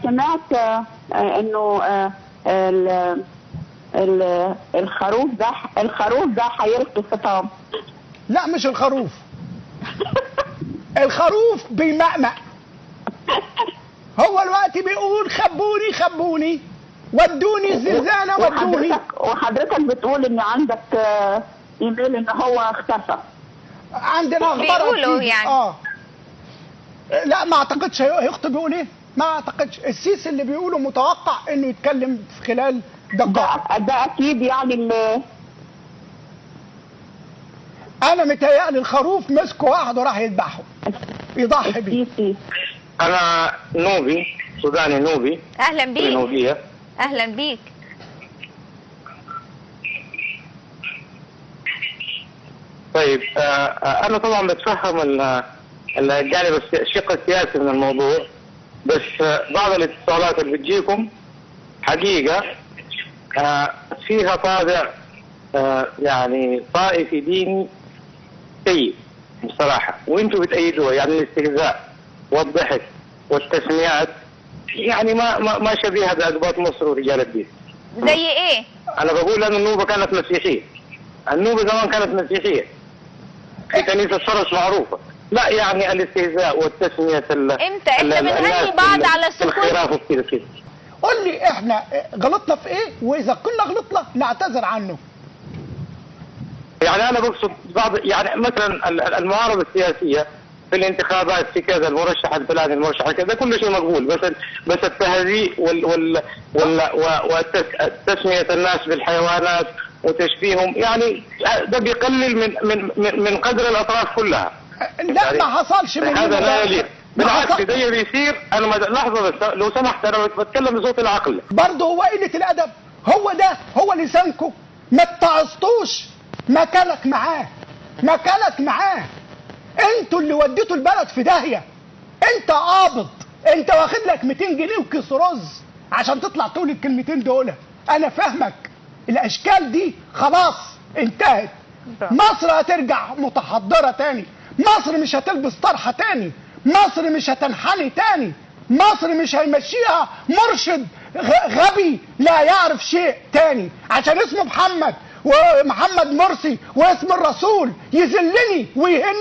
سمعت انه الخروف ده هيلقي خطاب. لا مش الخروف. الخروف بيمأمأ. هو الوقت بيقول خبوني خبوني، ودوني الزنزانه ودوني. وحضرتك بتقول ان عندك ايميل ان هو اختفى. عندنا اخبار بيقولوا يعني. لا ما اعتقدش هيخطب. بيقول ايه؟ ما اعتقدش. السيسي اللي بيقوله متوقع انه يتكلم في خلال دقائق. ده اكيد يعني اللي انا متهيألي الخروف مسكه واحد وراح يذبحه يضحي بيه. انا نوبي سوداني نوبي. اهلا بيك. نوبيه. اهلا بيك. طيب انا طبعا بتفهم الجانب الشق السياسي من الموضوع، بس بعض الاتصالات اللي بتجيكم حقيقه فيها طابع يعني طائفي ديني سيء بصراحه، وانتم بتأيدوها. يعني الاستهزاء والضحك والتسميات يعني ما شبيهه بأقباط مصر ورجال الدين. زي ايه؟ انا بقول ان النوبه كانت مسيحيه. النوبه زمان كانت مسيحيه. في كنيسه صرص معروفه. لا يعني الاستهزاء والتسميه امتى بنغني بعض على السكوت؟ الخراف وكده كده. قول لي احنا غلطنا في ايه؟ واذا كنا غلطنا نعتذر عنه. يعني انا بقصد بعض، يعني مثلا المعارضه السياسيه في الانتخابات في كذا، المرشح الفلاني المرشح كذا، كل شيء مقبول، بس التهزيء وتسميه الناس بالحيوانات وتشبيههم، يعني ده بيقلل من قدر الاطراف كلها. لا ما حصلش من هذا لا يليق. بالعكس ده بيصير. انا لحظه بس لو سمحت، انا بتكلم بصوت العقل. برضه هو قله الادب. هو لسانكم ما اتعظتوش. مكانك معاه. انتوا اللي وديتوا البلد في داهيه. انت قابض، انت واخد لك 200 جنيه وكيس رز عشان تطلع تقول الكلمتين دول. انا فاهمك. الاشكال دي خلاص انتهت. مصر هترجع متحضره تاني. مصر مش هتلبس طرحه تاني. مصر مش هتنحني تاني. مصر مش هيمشيها مرشد غبي لا يعرف شيء تاني عشان اسمه محمد ومحمد مرسي واسم الرسول يذلني ويهني.